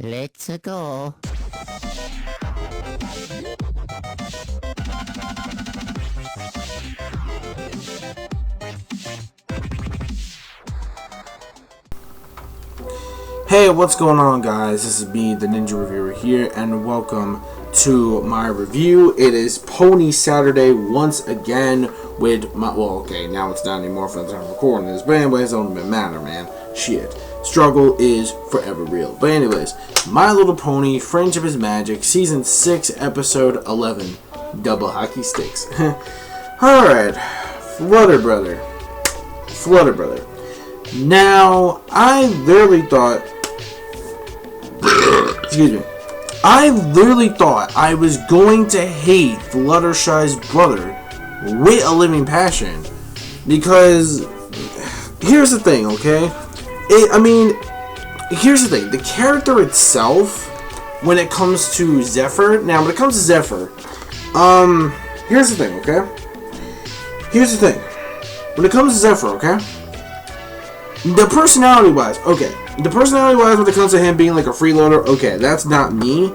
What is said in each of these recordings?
Let's go. Hey, what's going on, guys? This is me, the Ninja Reviewer here, and welcome to my review. It is Pony Saturday once again with my, well, okay, now it's not anymore for the time of recording this, but anyways, it don't even matter, man. Shit. Struggle is forever real. But anyways, My Little Pony, Friendship is Magic, Season 6, Episode 11, Double Hockey Sticks. Alright, Flutter Brother. Now, I literally thought, excuse me, I literally thought I was going to hate Fluttershy's brother with a living passion, because here's the thing, okay? Here's the thing. The character itself, when it comes to ZEPHYR, here's the thing, okay? When it comes to ZEPHYR, okay? The personality-wise, when it comes to him being like a freeloader, okay, that's not me.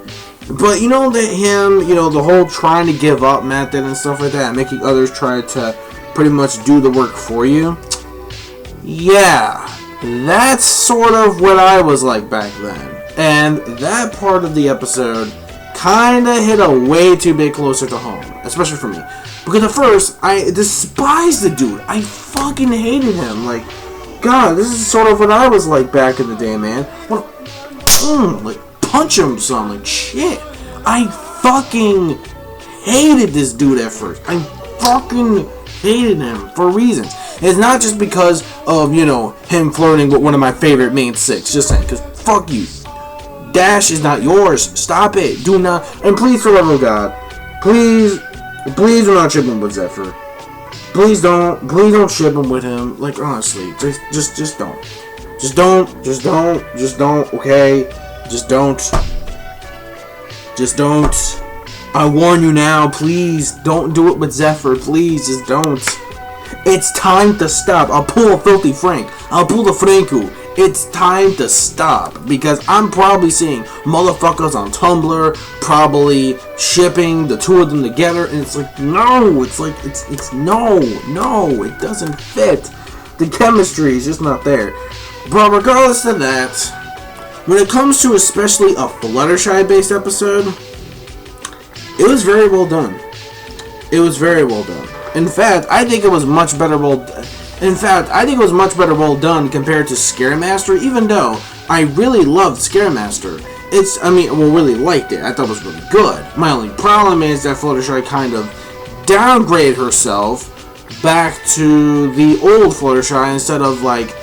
But, you know, the whole trying to give up method and stuff like that, making others try to pretty much do the work for you. Yeah, that's sort of what I was like back then. And that part of the episode kinda hit a way too bit closer to home, especially for me. Because at first, I despised the dude. I fucking hated him. Like, God, this is sort of what I was like back in the day, man. Like, punch him some, like, shit. I fucking hated this dude at first. I fucking hated him for reasons. It's not just because of, you know, him flirting with one of my favorite main six. Just saying, because fuck you. Dash is not yours. Stop it. Do not. And please, for the love of God, please do not ship him with ZEPHYR. Please don't ship him with him. Like, honestly, just don't. Just don't, okay? Just don't. I warn you now, please, don't do it with ZEPHYR, please, just don't. It's time to stop. I'll pull a Filthy Frank. I'll pull the Franku. It's time to stop, because I'm probably seeing motherfuckers on Tumblr probably shipping the two of them together, and it's like, no, it's no, it doesn't fit. The chemistry is just not there. But regardless of that, when it comes to especially a Fluttershy based episode, it was very well done. In fact, I think it was much better well done compared to Scaremaster, even though I really loved Scaremaster. Really liked it. I thought it was really good. My only problem is that Fluttershy kind of downgraded herself back to the old Fluttershy instead of like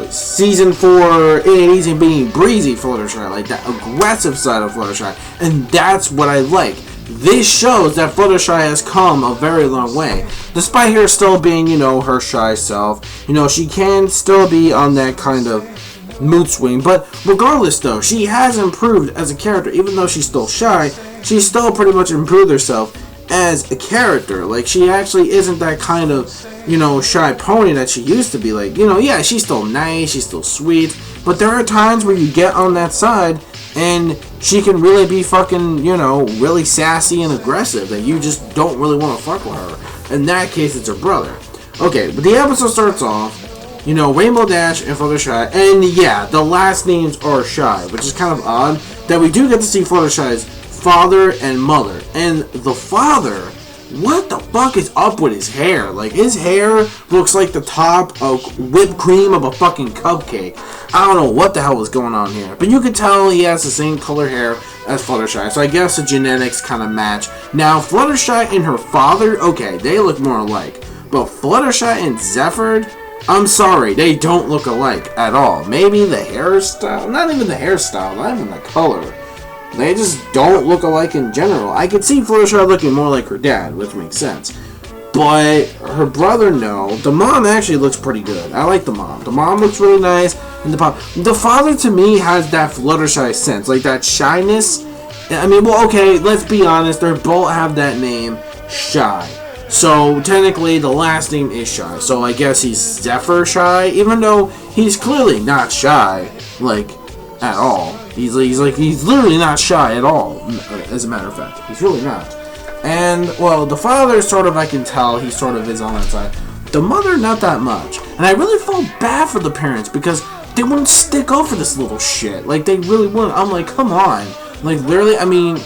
Season 4 It Ain't Easy Being Breezy Fluttershy, like that aggressive side of Fluttershy, and that's what I like. This shows that Fluttershy has come a very long way. Despite her still being, you know, her shy self, you know, she can still be on that kind of mood swing. But regardless, though, she has improved as a character. Even though she's still shy, she's still pretty much improved herself as a character. Like, she actually isn't that kind of, you know, shy pony that she used to be. Like, you know, yeah, she's still nice, she's still sweet, but there are times where you get on that side and she can really be fucking, you know, really sassy and aggressive that you just don't really want to fuck with her. In that case, it's her brother. Okay, but the episode starts off, you know, Rainbow Dash and Fluttershy, and yeah, the last names are Shy, which is kind of odd that we do get to see Fluttershy's father and mother. And the father, what the fuck is up with his hair? Like, his hair looks like the top of whipped cream of a fucking cupcake. I don't know what the hell was going on here. But you can tell he has the same color hair as Fluttershy. So I guess the genetics kind of match. Now, Fluttershy and her father, okay, they look more alike. But Fluttershy and ZEPHYR, I'm sorry, they don't look alike at all. Maybe the hairstyle, not even the hairstyle, not even the color. They just don't look alike in general. I could see Fluttershy looking more like her dad, which makes sense. But her brother, no. The mom actually looks pretty good. I like the mom. The mom looks really nice. And the father, to me, has that Fluttershy sense. Like, that shyness. I mean, well, okay, let's be honest. They both have that name, Shy. So, technically, the last name is Shy. So, I guess he's ZEPHYR Shy, even though he's clearly not shy. Like, at all. He's literally not shy at all, as a matter of fact. He's really not. And, well, the father sort of, I can tell, he sort of is on that side. The mother, not that much. And I really felt bad for the parents because they wouldn't stick up for this little shit. Like, they really wouldn't. I'm like, come on. Like, literally, I mean,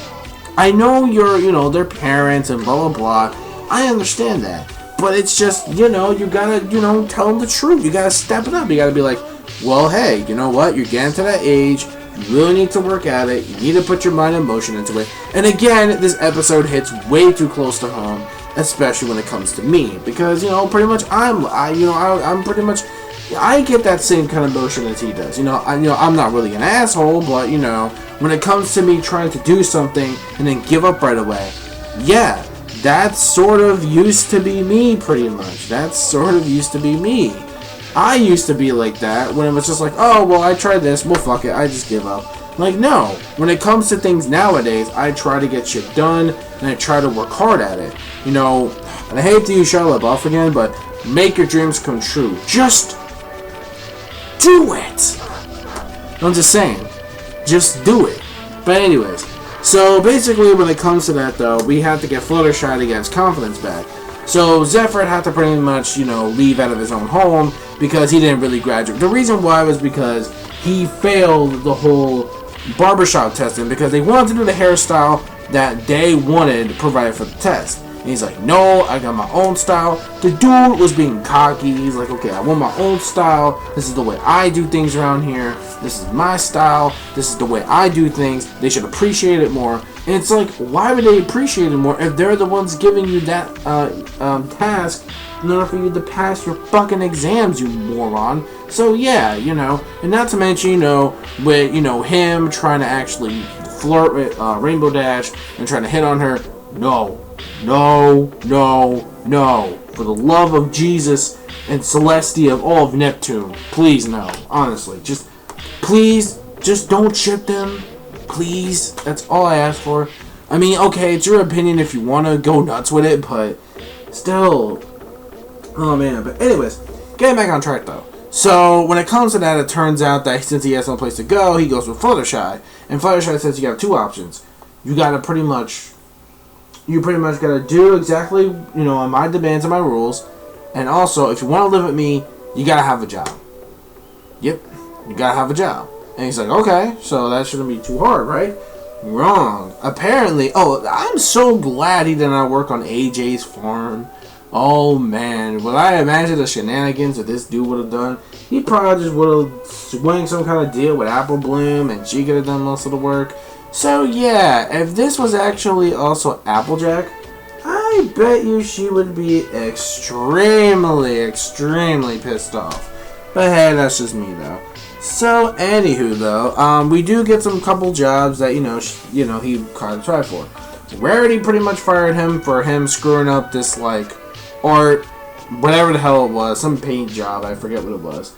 I know you're, you know, their parents and blah, blah, blah. I understand that. But it's just, you know, you gotta, you know, tell them the truth. You gotta step it up. You gotta be like, well, hey, you know what? You're getting to that age. You really need to work at it. You need to put your mind and emotion into it. And again, this episode hits way too close to home, especially when it comes to me, because, you know, pretty much I'm pretty much, I get that same kind of emotion as he does. You know, I'm not really an asshole, but, you know, when it comes to me trying to do something and then give up right away, yeah, that sort of used to be me, pretty much. That sort of used to be me. I used to be like that when it was just like, oh, well, I tried this, well, fuck it, I just give up. Like, no. When it comes to things nowadays, I try to get shit done, and I try to work hard at it. You know, and I hate to use Shia LaBeouf again, but make your dreams come true. Just do it. I'm just saying. Just do it. But anyways, so basically when it comes to that, though, we have to get Fluttershy to get his confidence back. So ZEPHYR had to pretty much, you know, leave out of his own home because he didn't really graduate. The reason why was because he failed the whole barbershop testing because they wanted to do the hairstyle that they wanted provided for the test. And he's like, no, I got my own style. The dude was being cocky. He's like, okay, I want my own style. This is the way I do things around here. This is my style. This is the way I do things. They should appreciate it more. And it's like, why would they appreciate it more if they're the ones giving you that task in order for you to pass your fucking exams, you moron? So yeah, you know, and not to mention, you know, with, you know, him trying to actually flirt with Rainbow Dash and trying to hit on her. No, no, no, no. For the love of Jesus and Celestia of all of Neptune, please no. Honestly, just please, just don't ship them. Please, that's all I ask for. I mean, okay, it's your opinion if you want to go nuts with it, but still. Oh man, but anyways, getting back on track though. So when it comes to that, it turns out that since he has no place to go, he goes with Fluttershy. And Fluttershy says you got two options. You pretty much gotta do exactly, you know, on my demands and my rules. And also, if you want to live with me, you gotta have a job. Yep, you gotta have a job. And he's like, okay, so that shouldn't be too hard, right? Wrong. Apparently, oh, I'm so glad he did not work on AJ's farm. Oh, man. Would I imagine the shenanigans that this dude would have done? He probably just would have swung some kind of deal with Apple Bloom, and she could have done most of the work. So, yeah, if this was actually also Applejack, I bet you she would be extremely, extremely pissed off. But hey, that's just me, though. So, anywho, though, we do get some couple jobs that, he kind of tried for. Rarity pretty much fired him for him screwing up this, like, art, whatever the hell it was, some paint job, I forget what it was.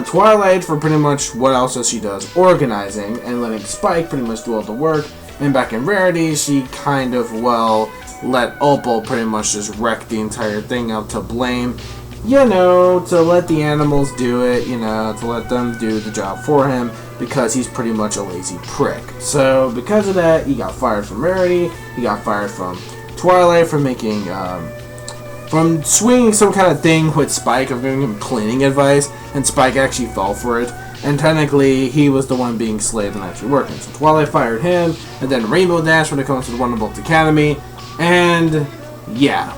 Twilight for pretty much what else does she does, organizing, and letting Spike pretty much do all the work. And back in Rarity, she kind of, well, let Opal pretty much just wreck the entire thing up to blame. You know, to let the animals do it, you know, to let them do the job for him, because he's pretty much a lazy prick. So, because of that, he got fired from Rarity, he got fired from Twilight for making, from swinging some kind of thing with Spike of giving him cleaning advice, and Spike actually fell for it, and technically, he was the one being slaved and actually working. So Twilight fired him, and then Rainbow Dash when it comes to the Wonderbolts Academy, and, yeah.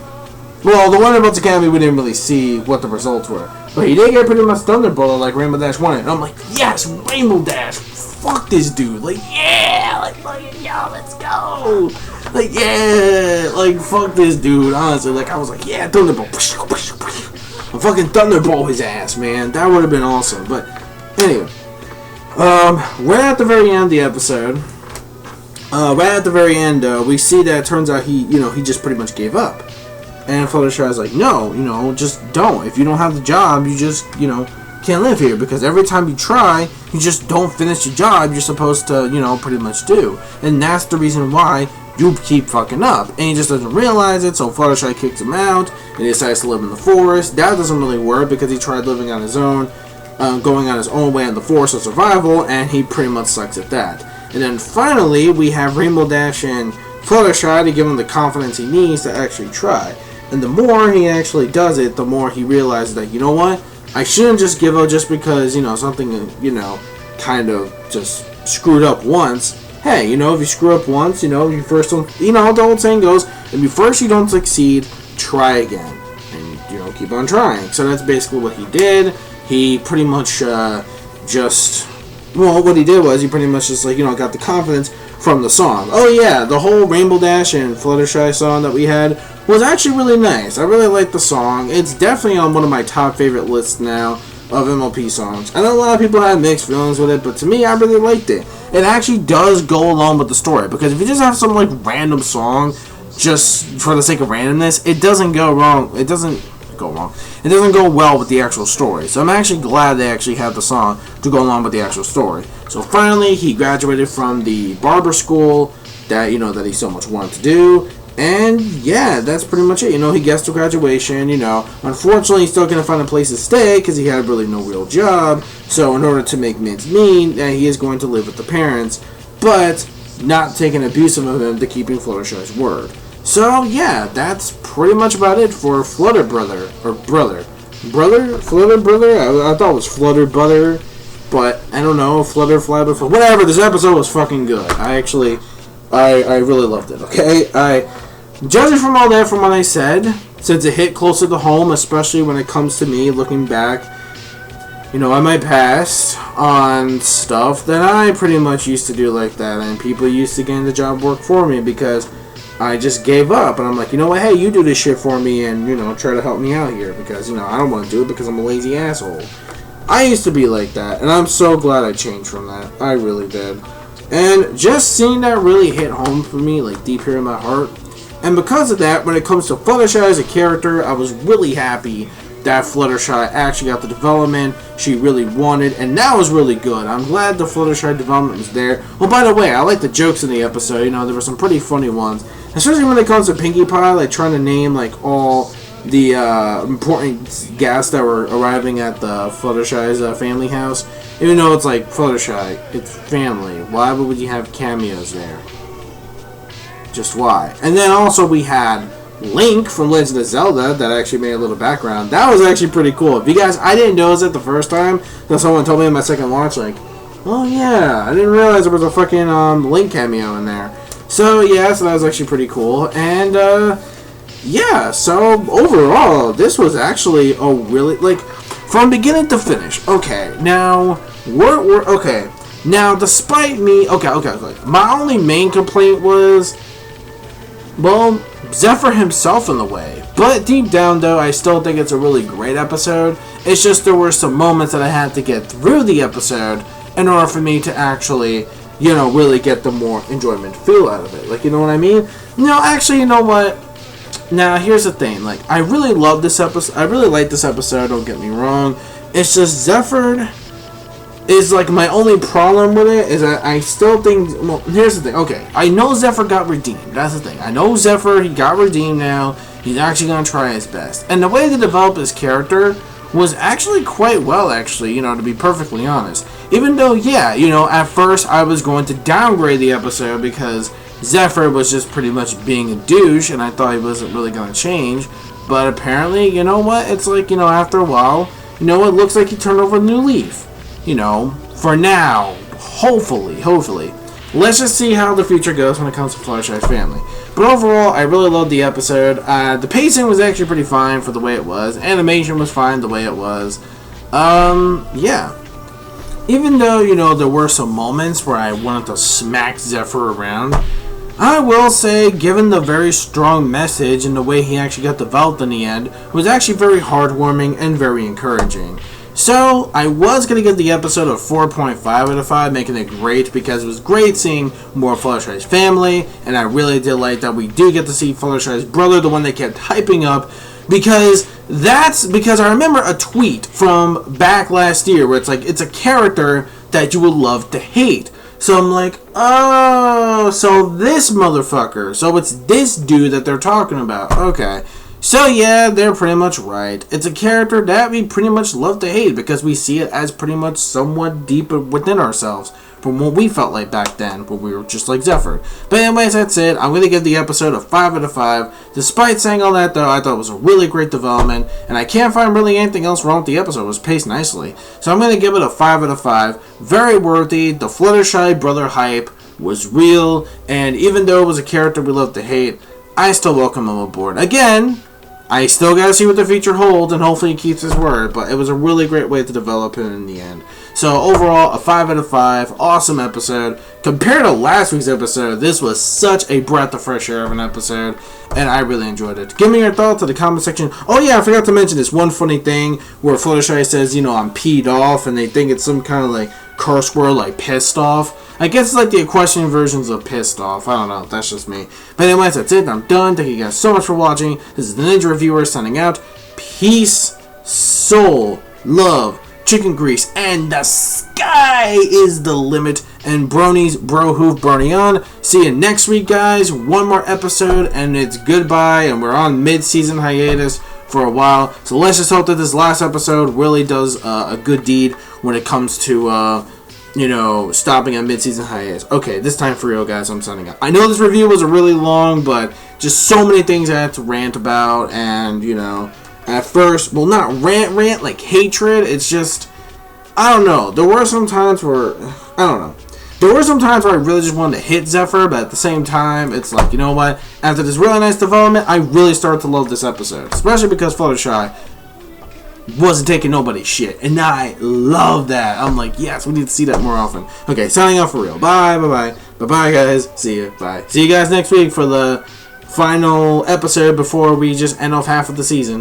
Well, the Wonderbolts Academy, we didn't really see what the results were. But he did get pretty much Thunderbolt like Rainbow Dash wanted. And I'm like, yes, Rainbow Dash! Fuck this dude! Like, yeah! Like, yo, let's go! Like, yeah! Like, fuck this dude, honestly. Like, I was like, yeah, Thunderbolt! I fucking Thunderbolt his ass, man. That would have been awesome. But, anyway. Right at the very end of the episode, we see that it turns out he just pretty much gave up. And Fluttershy's like, no, just don't. If you don't have the job, you just, can't live here. Because every time you try, you just don't finish the job you're supposed to, pretty much do. And that's the reason why you keep fucking up. And he just doesn't realize it, so Fluttershy kicks him out. And he decides to live in the forest. That doesn't really work because he tried living on his own. going on his own way on the force of survival, and he pretty much sucks at that. And then finally, we have Rainbow Dash and Fluttershy to give him the confidence he needs to actually try. And the more he actually does it, the more he realizes that, you know what, I shouldn't just give up just because, something, kind of just screwed up once. Hey, if you screw up once, you first don't, the old saying goes, if you first you don't succeed, try again. And, keep on trying. So that's basically what he did. He pretty much what he did was he pretty much just got the confidence from the song. Oh yeah, the whole Rainbow Dash and Fluttershy song that we had was actually really nice. I really like the song. It's definitely on one of my top favorite lists now of MLP songs. I know a lot of people have mixed feelings with it, but to me, I really liked it. It actually does go along with the story, because if you just have some random song just for the sake of randomness, it doesn't go wrong. It doesn't go well with the actual story. So I'm actually glad they actually had the song to go along with the actual story. So finally, he graduated from the barber school that that he so much wanted to do. And yeah, that's pretty much it. He gets to graduation. Unfortunately, he's still gonna find a place to stay because he had really no real job. So in order to make mince mean, he is going to live with the parents, but not taking abusive of him to keeping Fluttershy's word. So yeah, that's pretty much about it for Flutter Brother. Flutter Brother. I thought it was Flutter Brother, but I don't know. Flutter Fly Before. Whatever. This episode was fucking good. I really loved it. Okay, judging from all that, from what I said, since it hit closer to home, especially when it comes to me looking back, on my past on stuff that I pretty much used to do like that, and people used to get the job work for me because I just gave up, and I'm like, you know what, hey, you do this shit for me, and, try to help me out here, because, I don't want to do it because I'm a lazy asshole. I used to be like that, and I'm so glad I changed from that. I really did. And just seeing that really hit home for me, deep here in my heart. And because of that, when it comes to Fluttershy as a character, I was really happy that Fluttershy actually got the development she really wanted, and that was really good. I'm glad the Fluttershy development was there. Well, by the way, I like the jokes in the episode. There were some pretty funny ones, especially when it comes to Pinkie Pie, trying to name all the important guests that were arriving at the Fluttershy's family house. Even though it's Fluttershy, it's family. Why would you have cameos there? Just why? And then also we had Link from Legend of Zelda that actually made a little background. That was actually pretty cool. If you guys, I didn't notice it the first time, then someone told me in my second watch, oh yeah, I didn't realize there was a fucking Link cameo in there. So yeah, so that was actually pretty cool. And yeah, so overall, this was actually a really, from beginning to finish. Okay, now we're okay. Now, despite me, okay. My only main complaint was, well, ZEPHYR himself in the way. But deep down, though, I still think it's a really great episode. It's just there were some moments that I had to get through the episode in order for me to actually, really get the more enjoyment feel out of it. You know what I mean? No, actually, you know what? Now, here's the thing. I really love this episode. I really like this episode, don't get me wrong. It's just ZEPHYR is my only problem with it is that I still think, well, here's the thing. Okay, I know ZEPHYR got redeemed. That's the thing. I know ZEPHYR, he got redeemed now. He's actually going to try his best. And the way they developed his character was actually quite well, actually, to be perfectly honest. Even though, yeah, at first I was going to downgrade the episode because ZEPHYR was just pretty much being a douche and I thought he wasn't really going to change. But apparently, you know what? It's after a while, it looks like he turned over a new leaf. For now, hopefully. Let's just see how the future goes when it comes to Fluttershy's family. But overall, I really loved the episode. The pacing was actually pretty fine for the way it was. Animation was fine the way it was. Yeah. Even though, there were some moments where I wanted to smack ZEPHYR around, I will say, given the very strong message and the way he actually got developed in the end, it was actually very heartwarming and very encouraging. So, I was going to give the episode a 4.5 out of 5, making it great, because it was great seeing more Fluttershy's family, and I really did like that we do get to see Fluttershy's brother, the one they kept hyping up, because I remember a tweet from back last year, where it's a character that you would love to hate. So I'm like, oh, so this motherfucker, so it's this dude that they're talking about, okay. So yeah, they're pretty much right. It's a character that we pretty much love to hate because we see it as pretty much somewhat deeper within ourselves from what we felt like back then when we were just like ZEPHYR. But anyways, that's it. I'm going to give the episode a 5 out of 5. Despite saying all that though, I thought it was a really great development, and I can't find really anything else wrong with the episode. It was paced nicely. So I'm going to give it a 5 out of 5. Very worthy. The Fluttershy brother hype was real, and even though it was a character we love to hate, I still welcome him aboard. Again, I still gotta see what the future holds, and hopefully he keeps his word, but it was a really great way to develop him in the end. So overall, a 5 out of 5. Awesome episode. Compared to last week's episode, this was such a breath of fresh air of an episode, and I really enjoyed it. Give me your thoughts in the comment section. Oh yeah, I forgot to mention this one funny thing where Fluttershy says, you know, I'm peed off, and they think it's some kind of like curse word like pissed off. I guess it's like the equestrian versions of pissed off. I don't know. That's just me. But anyways, that's it. I'm done. Thank you guys so much for watching. This is the Ninja Reviewer signing out. Peace, soul, love, chicken grease, and the sky is the limit. And bronies, bro hoof, brony on. See you next week, guys. One more episode, and it's goodbye. And we're on mid-season hiatus for a while. So let's just hope that this last episode really does a good deed when it comes to you know, stopping a mid-season hiatus. Okay, this time for real, guys, I'm signing out. I know this review was a really long, but just so many things I had to rant about, and, you know, at first, well, not rant, like hatred, it's just, I don't know. There were some times where, I don't know. There were some times where I really just wanted to hit ZEPHYR, but at the same time, it's like, you know what? After this really nice development, I really started to love this episode, especially because Fluttershy wasn't taking nobody's shit, and I love that. I'm like, yes, we need to see that more often. Okay, signing off for real. Bye, guys. See you. Bye. See you guys next week for the final episode before we just end off half of the season.